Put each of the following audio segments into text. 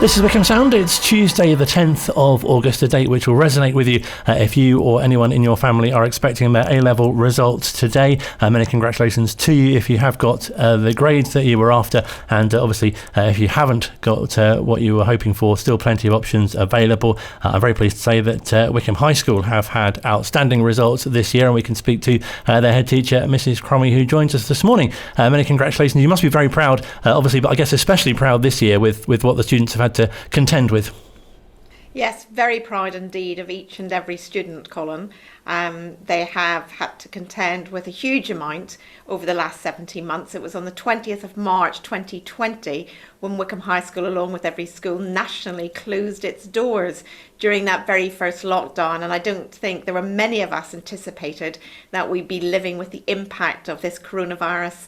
This is Wycombe Sound. It's Tuesday the 10th of August, a date which will resonate with you if you or anyone in your family are expecting their A-level results today. Many congratulations to you if you have got the grades that you were after, and obviously if you haven't got what you were hoping for, still plenty of options available. I'm very pleased to say that Wycombe High School have had outstanding results this year, and we can speak to their head teacher, Mrs. Cromie, who joins us this morning. Many congratulations. You must be very proud, obviously, but I guess especially proud this year with what the students have had to contend with. Yes, very proud indeed of each and every student, Colin. They have had to contend with a huge amount over the last 17 months. It was on the 20th of March 2020 when Wycombe High School, along with every school nationally, closed its doors during that very first lockdown. And I don't think there were many of us anticipated that we'd be living with the impact of this coronavirus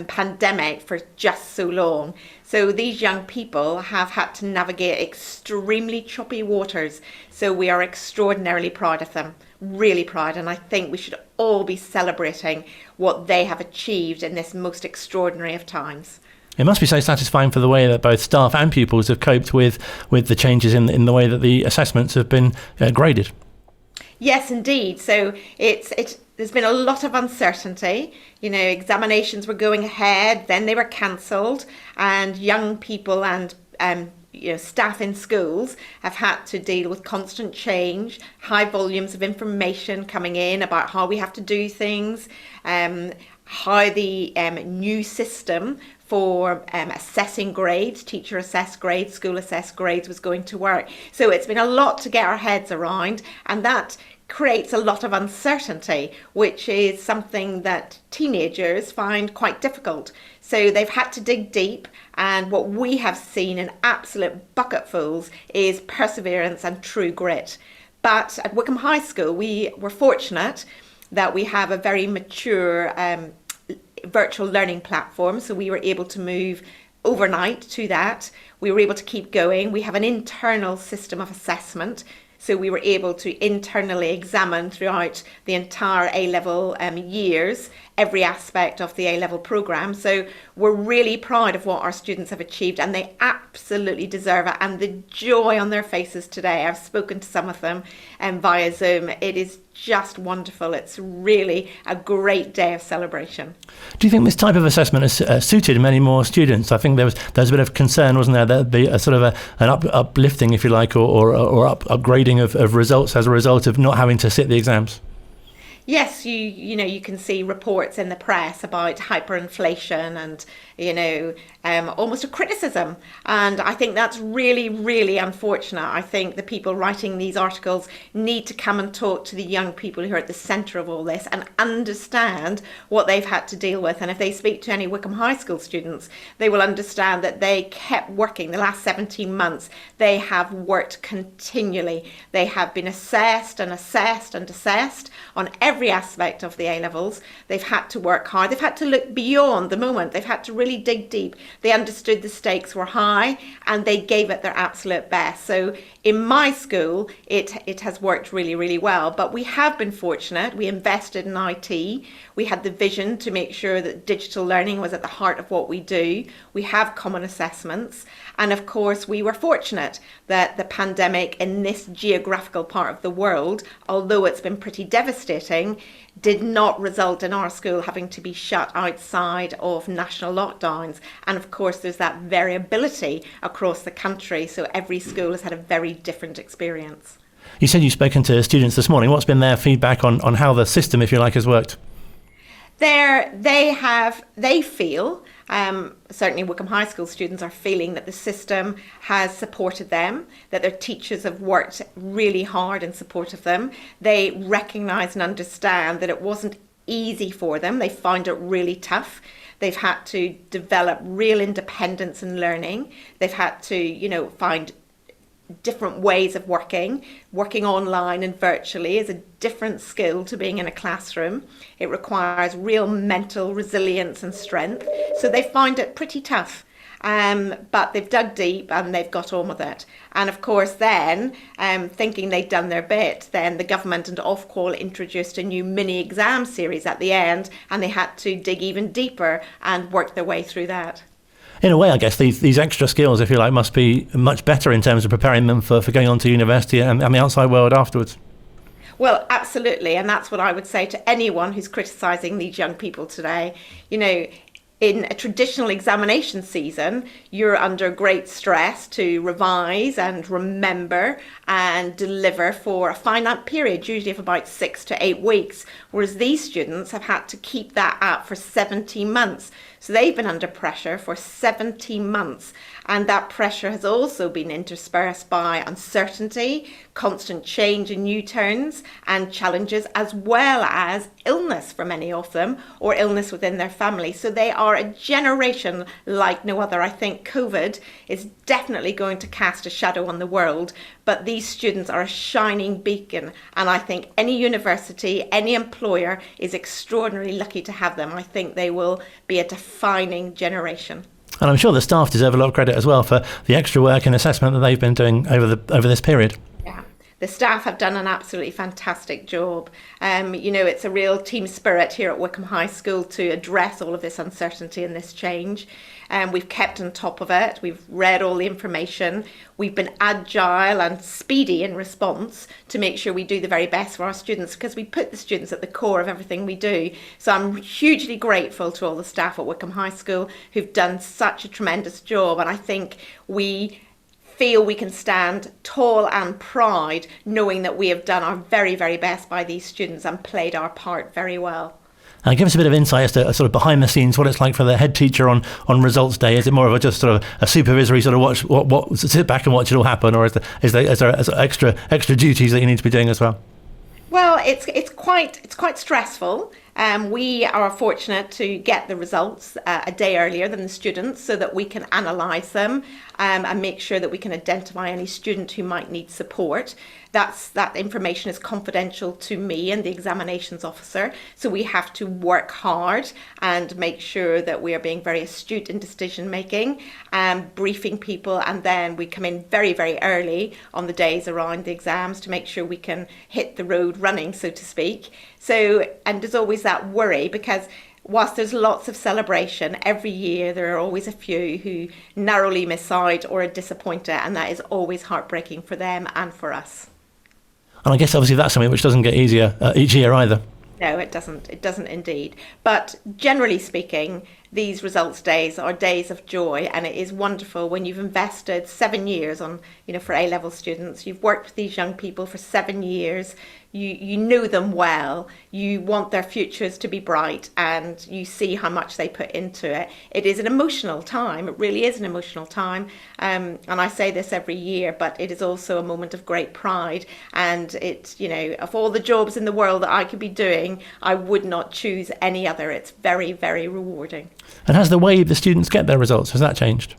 pandemic for just so long. So these young people have had to navigate extremely choppy waters. So we are extraordinarily proud of them, really proud. And I think we should all be celebrating what they have achieved in this most extraordinary of times. It must be so satisfying for the way that both staff and pupils have coped with the changes in the way that the assessments have been graded. Yes, indeed. So there's been a lot of uncertainty. You know, examinations were going ahead, then they were cancelled, and young people and staff in schools have had to deal with constant change, high volumes of information coming in about how we have to do things, how the new system for assessing grades, teacher assessed grades, school assessed grades was going to work. So it's been a lot to get our heads around, and that creates a lot of uncertainty, which is something that teenagers find quite difficult. So they've had to dig deep, and what we have seen in absolute bucketfuls is perseverance and true grit. But at Wycombe High School, we were fortunate that we have a very mature virtual learning platform, so we were able to move overnight to that. We were able to keep going. We have an internal system of assessment, so we were able to internally examine throughout the entire A-level years every aspect of the A-level programme. So we're really proud of what our students have achieved, and they absolutely deserve it. And the joy on their faces today, I've spoken to some of them via Zoom, it is just wonderful. It's really a great day of celebration. Do you think this type of assessment has suited many more students? I think there was a bit of concern, wasn't there, that there'd be a sort of an uplifting, if you like, or upgrading of results as a result of not having to sit the exams? Yes, you can see reports in the press about hyperinflation and almost a criticism, and I think that's really, really unfortunate. I think the people writing these articles need to come and talk to the young people who are at the centre of all this and understand what they've had to deal with. And if they speak to any Wycombe High School students, they will understand that they kept working the last 17 months. They have worked continually. They have been assessed and assessed and assessed on every aspect of the A-levels. They've had to work hard. They've had to look beyond the moment. They've had to really dig deep. They understood the stakes were high, and they gave it their absolute best. So in my school, it has worked really, really well. But we have been fortunate. We invested in IT. We had the vision to make sure that digital learning was at the heart of what we do. We have common assessments. And of course, we were fortunate that the pandemic in this geographical part of the world, although it's been pretty devastating, did not result in our school having to be shut outside of national lockdowns. And of course, there's that variability across the country. So every school has had a very different experience. You said you've spoken to students this morning. What's been their feedback on how the system, if you like, has worked? They feel, certainly Wycombe High School students are feeling that the system has supported them, that their teachers have worked really hard in support of them. They recognise and understand that it wasn't easy for them. They found it really tough. They've had to develop real independence in learning. They've had to, find different ways of working online and virtually is a different skill to being in a classroom. It requires real mental resilience and strength. So they find it pretty tough. But they've dug deep and they've got on with it. And of course then, thinking they'd done their bit, then the government and Ofqual introduced a new mini exam series at the end, and they had to dig even deeper and work their way through that. In a way, I guess these extra skills, if you like, must be much better in terms of preparing them for going on to university and the outside world afterwards. Well, absolutely. And that's what I would say to anyone who's criticising these young people today. You know, in a traditional examination season, you're under great stress to revise and remember and deliver for a finite period, usually of about 6 to 8 weeks, whereas these students have had to keep that up for 17 months. So they've been under pressure for 17 months, and that pressure has also been interspersed by uncertainty, constant change in new turns and challenges, as well as illness for many of them, or illness within their family. So they are a generation like no other. I think COVID is definitely going to cast a shadow on the world, but these students are a shining beacon, and I think any university, any employer is extraordinarily lucky to have them. I think they will be a defining generation. And I'm sure the staff deserve a lot of credit as well for the extra work and assessment that they've been doing over this period. Yeah. The staff have done an absolutely fantastic job. You know, it's a real team spirit here at Wycombe High School to address all of this uncertainty and this change. We've kept on top of it. We've read all the information. We've been agile and speedy in response to make sure we do the very best for our students, because we put the students at the core of everything we do. So I'm hugely grateful to all the staff at Wycombe High School who've done such a tremendous job. And I think we feel we can stand tall and proud knowing that we have done our very, very best by these students and played our part very well. Give us a bit of insight as to sort of behind the scenes, what it's like for the head teacher on results day. Is it more of a just sort of a supervisory sort of watch, sit back and watch it all happen, or is there extra duties that you need to be doing as well? Well, it's quite stressful. We are fortunate to get the results a day earlier than the students, so that we can analyse them and make sure that we can identify any student who might need support. That information is confidential to me and the examinations officer, so we have to work hard and make sure that we are being very astute in decision making, briefing people, and then we come in very, very early on the days around the exams to make sure we can hit the road running, so to speak. So, and there's always that worry, because whilst there's lots of celebration every year, there are always a few who narrowly miss out or are disappointed, and that is always heartbreaking for them and for us. And I guess obviously that's something which doesn't get easier each year either. No, it doesn't. It doesn't indeed. But generally speaking, these results days are days of joy, and it is wonderful when you've invested 7 years on, for A-level students. You've worked with these young people for 7 years. You know them well. You want their futures to be bright, and you see how much they put into it. It is an emotional time. It really is an emotional time. And I say this every year, but it is also a moment of great pride. And it's, of all the jobs in the world that I could be doing, I would not choose any other. It's very, very rewarding. And has the way the students get their results, has that changed?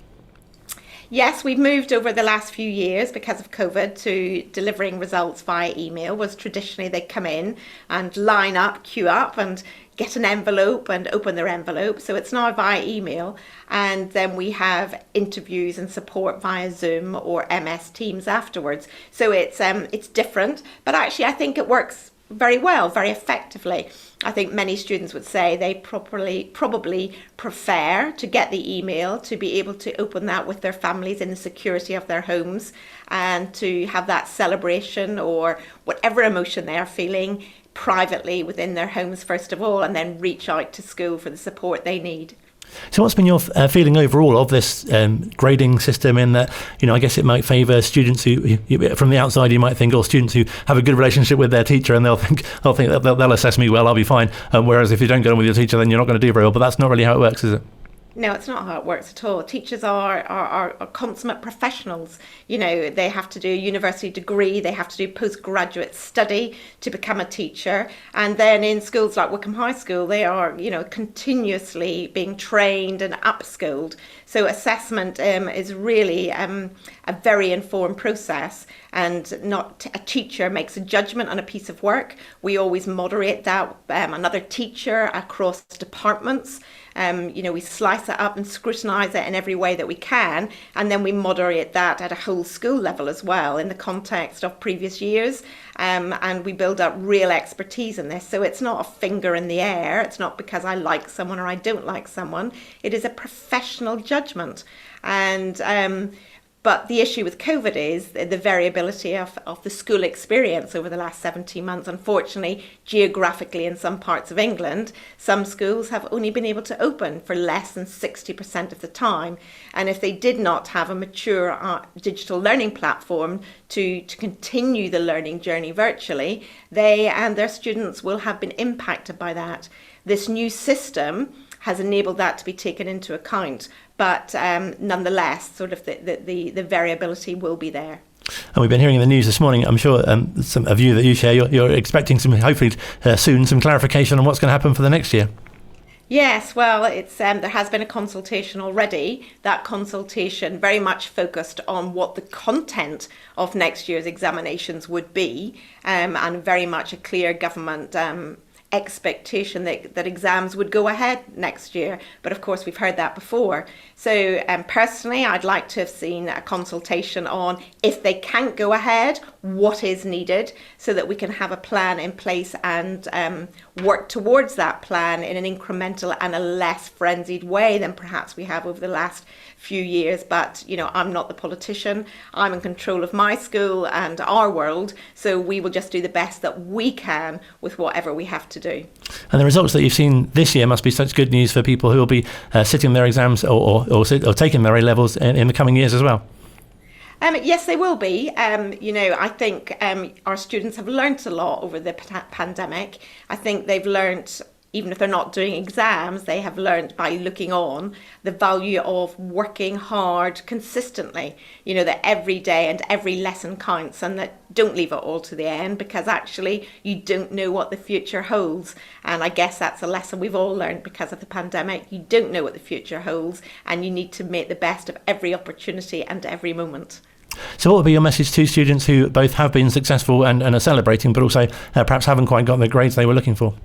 Yes, we've moved over the last few years because of COVID to delivering results via email. Was traditionally they'd come in and line up, queue up and get an envelope and open their envelope. So it's now via email. And then we have interviews and support via Zoom or MS Teams afterwards. So it's different, but actually I think it works very well, very effectively. I think many students would say they probably prefer to get the email, to be able to open that with their families in the security of their homes, and to have that celebration or whatever emotion they are feeling privately within their homes first of all, and then reach out to school for the support they need. So what's been your feeling overall of this grading system, in that, I guess it might favour students who, from the outside, you might think, students who have a good relationship with their teacher, and they'll think they'll assess me well, I'll be fine. Whereas if you don't get on with your teacher, then you're not going to do very well. But that's not really how it works, is it? No, it's not how it works at all. Teachers are consummate professionals. They have to do a university degree, they have to do postgraduate study to become a teacher. And then in schools like Wycombe High School, they are, continuously being trained and upskilled. So assessment is really a very informed process, and not a teacher makes a judgment on a piece of work. We always moderate that, another teacher across departments. We slice it up and scrutinise it in every way that we can, and then we moderate that at a whole school level as well in the context of previous years, and we build up real expertise in this. So it's not a finger in the air. It's not because I like someone or I don't like someone. It is a professional judgment. And but the issue with COVID is the variability of the school experience over the last 17 months. Unfortunately, geographically in some parts of England, some schools have only been able to open for less than 60% of the time. And if they did not have a mature digital learning platform to continue the learning journey virtually, they and their students will have been impacted by that. This new system has enabled that to be taken into account, but nonetheless, sort of the variability will be there. And we've been hearing in the news this morning, I'm sure some of you that you share, you're expecting some, hopefully soon, some clarification on what's going to happen for the next year. Yes, well, it's there has been a consultation already. That consultation very much focused on what the content of next year's examinations would be, and very much a clear government expectation that exams would go ahead next year. But of course, we've heard that before. So personally, I'd like to have seen a consultation on if they can't go ahead, what is needed, so that we can have a plan in place and work towards that plan in an incremental and a less frenzied way than perhaps we have over the last few years. But, I'm not the politician. I'm in control of my school and our world. So we will just do the best that we can with whatever we have to do. And the results that you've seen this year must be such good news for people who will be sitting their exams or taking their A-levels in the coming years as well. Yes, they will be. I think our students have learnt a lot over the pandemic. I think they've learnt, even if they're not doing exams, they have learnt by looking on the value of working hard consistently, that every day and every lesson counts, and that don't leave it all to the end, because actually you don't know what the future holds. And I guess that's a lesson we've all learned because of the pandemic. You don't know what the future holds, and you need to make the best of every opportunity and every moment. So what would be your message to students who both have been successful and are celebrating, but also perhaps haven't quite got the grades they were looking for?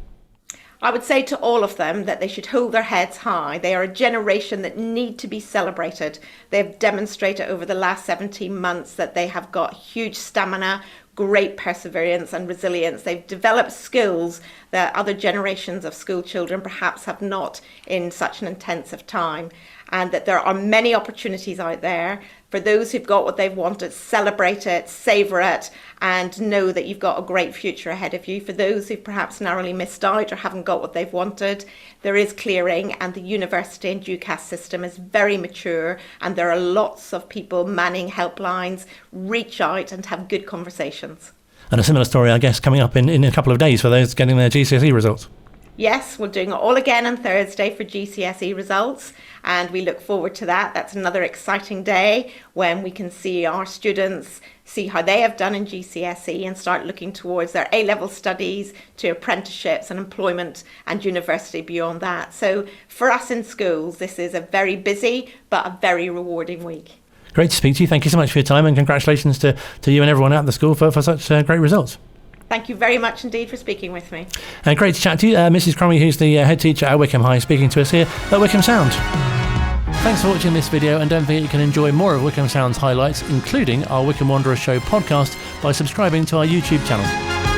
I would say to all of them that they should hold their heads high. They are a generation that need to be celebrated. They've demonstrated over the last 17 months that they have got huge stamina, great perseverance and resilience. They've developed skills that other generations of school children perhaps have not in such an intensive time, and that there are many opportunities out there. For those who've got what they've wanted, celebrate it, savour it, and know that you've got a great future ahead of you. For those who've perhaps narrowly missed out or haven't got what they've wanted, there is clearing, and the university and UCAS system is very mature, and there are lots of people manning helplines. Reach out and have good conversations. And a similar story, I guess, coming up in a couple of days for those getting their GCSE results. Yes, we're doing it all again on Thursday for GCSE results, and we look forward to that. That's another exciting day when we can see our students, see how they have done in GCSE, and start looking towards their A-level studies, to apprenticeships and employment and university beyond that. So for us in schools, this is a very busy but a very rewarding week. Great to speak to you. Thank you so much for your time, and congratulations to you and everyone at the school for such great results. Thank you very much indeed for speaking with me. Great to chat to you. Mrs. Cromie, who's the head teacher at Wycombe High, speaking to us here at Wycombe Sound. Thanks for watching this video, and don't forget you can enjoy more of Wycombe Sound's highlights, including our Wycombe Wanderers Show podcast, by subscribing to our YouTube channel.